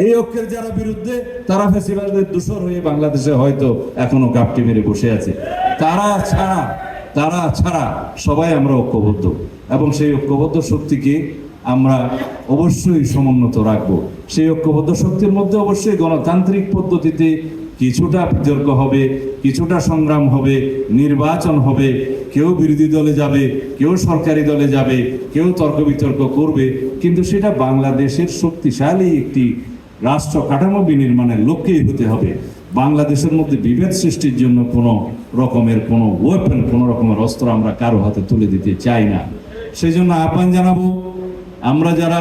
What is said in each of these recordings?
এই ঐক্যের যারা বিরুদ্ধে তারা ফ্যাসিবাদের দূষর হয়ে বাংলাদেশে হয়তো এখনো গাপটি মেরে বসে আছে। তারা ছাড়া সবাই আমরা ঐক্যবদ্ধ, এবং সেই ঐক্যবদ্ধ শক্তিকে আমরা অবশ্যই সমুন্নত রাখবো। সেই ঐক্যবদ্ধ শক্তির মধ্যে অবশ্যই গণতান্ত্রিক পদ্ধতিতে কিছুটা বিতর্ক হবে, কিছুটা সংগ্রাম হবে, নির্বাচন হবে, কেউ বিরোধী দলে যাবে, কেউ সরকারি দলে যাবে, কেউ তর্ক বিতর্ক করবে, কিন্তু সেটা বাংলাদেশের শক্তিশালী একটি রাষ্ট্র কাঠামো বিনির্মাণের লক্ষ্যেই হতে হবে। বাংলাদেশের মধ্যে বিভেদ সৃষ্টির জন্য কোনো রকমের ওয়েপন, কোনো রকমের অস্ত্র আমরা কারো হাতে তুলে দিতে চাই না। সেই জন্য আহ্বান জানাবো, আমরা যারা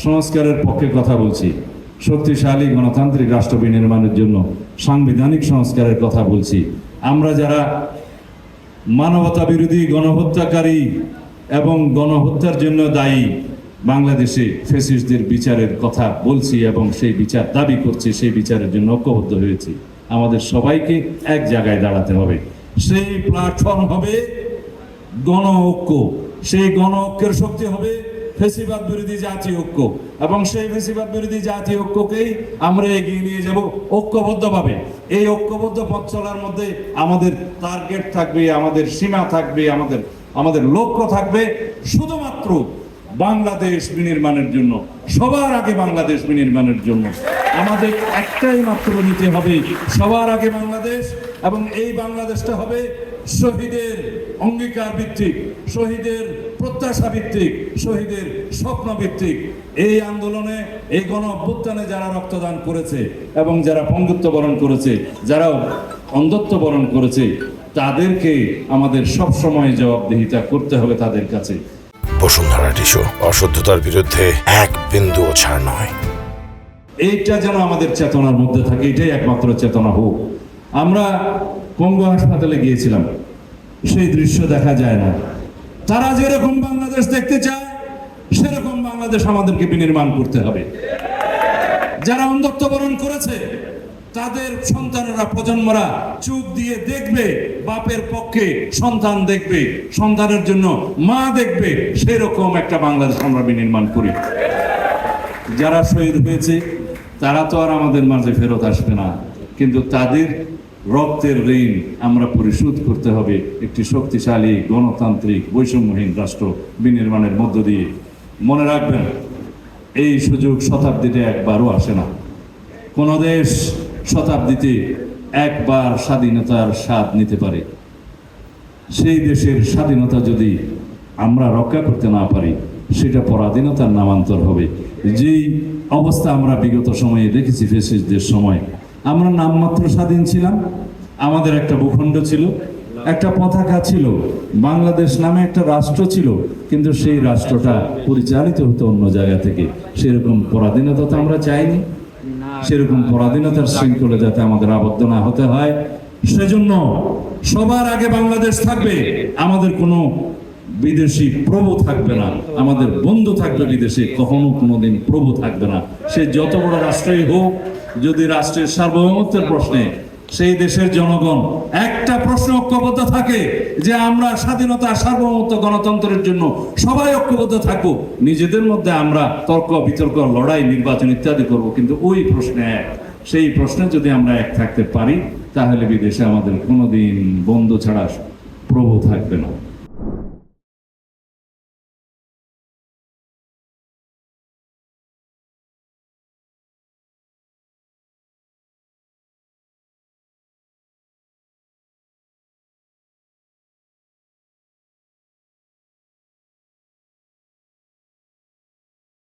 সংস্কারের পক্ষে কথা বলছি, শক্তিশালী গণতান্ত্রিক রাষ্ট্র বিনির্মাণের জন্য সাংবিধানিক সংস্কারের কথা বলছি, আমরা যারা মানবতা বিরোধী, গণহত্যাকারী এবং গণহত্যার জন্য দায়ী বাংলাদেশে ফ্যাসিস্টদের বিচারের কথা বলছি এবং সেই বিচার দাবি করছি, সেই বিচারের জন্য ঐক্যবদ্ধ হয়েছি, আমাদের সবাইকে এক জায়গায় দাঁড়াতে হবে। সেই প্ল্যাটফর্ম হবে গণ ঐক্য, সেই গণ ঐক্যের শক্তি হবে ফ্যাসিবাদ বিরোধী জাতীয় ঐক্য, এবং সেই ফ্যাসিবাদ বিরোধী জাতীয় ঐক্যকেই আমরা এগিয়ে নিয়ে যাব ঐক্যবদ্ধভাবে। এই ঐক্যবদ্ধ পথ চলার মধ্যে আমাদের টার্গেট থাকবে, আমাদের সীমা থাকবে, আমাদের লক্ষ্য থাকবে শুধুমাত্র বাংলাদেশ বিনির্মাণের জন্য, সবার আগে বাংলাদেশ বিনির্মাণের জন্য আমাদের একটাই মাত্র নিতে হবে, সবার আগে বাংলাদেশ। এবং এই বাংলাদেশটা হবে শহীদের অঙ্গীকার ভিত্তিক, শহীদের প্রত্যাশা ভিত্তিক, শহীদের স্বপ্ন ভিত্তিক। এই আন্দোলনে, এই গণ অভ্যুত্থানে যারা রক্তদান করেছে এবং যারা পঙ্গুত্ব বরণ করেছে, যারা অন্ধত্ব বরণ করেছে, তাদেরকে আমাদের সবসময় জবাবদিহিতা করতে হবে তাদের কাছে। বসুন্ধরা টিস্যু, অশুদ্ধতার বিরুদ্ধে এক বিন্দুও ছাড় নয়। এইটা যেন আমাদের চেতনার মধ্যে থাকে, এটাই একমাত্র চেতনা হোক। আমরা পঙ্গু হাসপাতালে গিয়েছিলাম, সেই দৃশ্য দেখা যায় না। তারা যেরকম বাংলাদেশ দেখতে চায় সেরকম বাংলাদেশ আমাদেরকে বিনির্মাণ করতে হবে। যারা অন্ধত্ব বরণ করেছে তাদের সন্তানেরা, প্রজন্মরা চোখ দিয়ে দেখবে, বাপের পক্ষে সন্তান দেখবে, সন্তানের জন্য মা দেখবে, সেরকম একটা বাংলাদেশ আমরা বিনির্মাণ করি। যারা শহীদ হয়েছে তারা তো আর আমাদের মাঝে ফেরত আসবে না, কিন্তু তাদের রক্তের ঋণ আমরা পরিশোধ করতে হবে একটি শক্তিশালী গণতান্ত্রিক বৈষম্যহীন রাষ্ট্র বিনির্মাণের মধ্য দিয়ে। মনে রাখবেন, এই সুযোগ শতাব্দীতে একবারও আসে না। কোন দেশ শতাব্দীতে একবার স্বাধীনতার স্বাদ নিতে পারে। সেই দেশের স্বাধীনতা যদি আমরা রক্ষা করতে না পারি, সেটা পরাধীনতার নামান্তর হবে। যেই অবস্থা আমরা বিগত সময়ে দেখেছি, ফ্যাসিস্টদের সময় আমরা নামমাত্র স্বাধীন ছিলাম, আমাদের একটা ভূখণ্ড ছিল, একটা পতাকা ছিল, বাংলাদেশ নামে একটা রাষ্ট্র ছিল, কিন্তু সেই রাষ্ট্রটা পরিচালিত হতো অন্য জায়গা থেকে। সেরকম পরাধীনতা তো আমরা চাইনি। সেরকম পরাধীনতার শৃঙ্খলে যাতে আমাদের আবদ্ধ না হতে হয়, সেজন্য সবার আগে বাংলাদেশ থাকবে। আমাদের কোনো বিদেশি প্রভু থাকবে না, আমাদের বন্ধু থাকবে বিদেশে, কখনো কোনোদিন প্রভু থাকবে না। সে যত বড় রাষ্ট্রই হোক, যদি রাষ্ট্রের সার্বভৌমত্বের প্রশ্নে সেই দেশের জনগণ একটা প্রশ্ন ঐক্যবদ্ধ থাকে যে আমরা স্বাধীনতা, সার্বভৌমত্ব, গণতন্ত্রের জন্য সবাই ঐক্যবদ্ধ থাকবো, নিজেদের মধ্যে আমরা তর্ক বিতর্ক, লড়াই, নির্বাচন ইত্যাদি করব, কিন্তু ওই প্রশ্নে এক, সেই প্রশ্নে যদি আমরা এক থাকতে পারি, তাহলে বিদেশে আমাদের কোনোদিন বন্ধু ছাড়া প্রভু থাকবে না।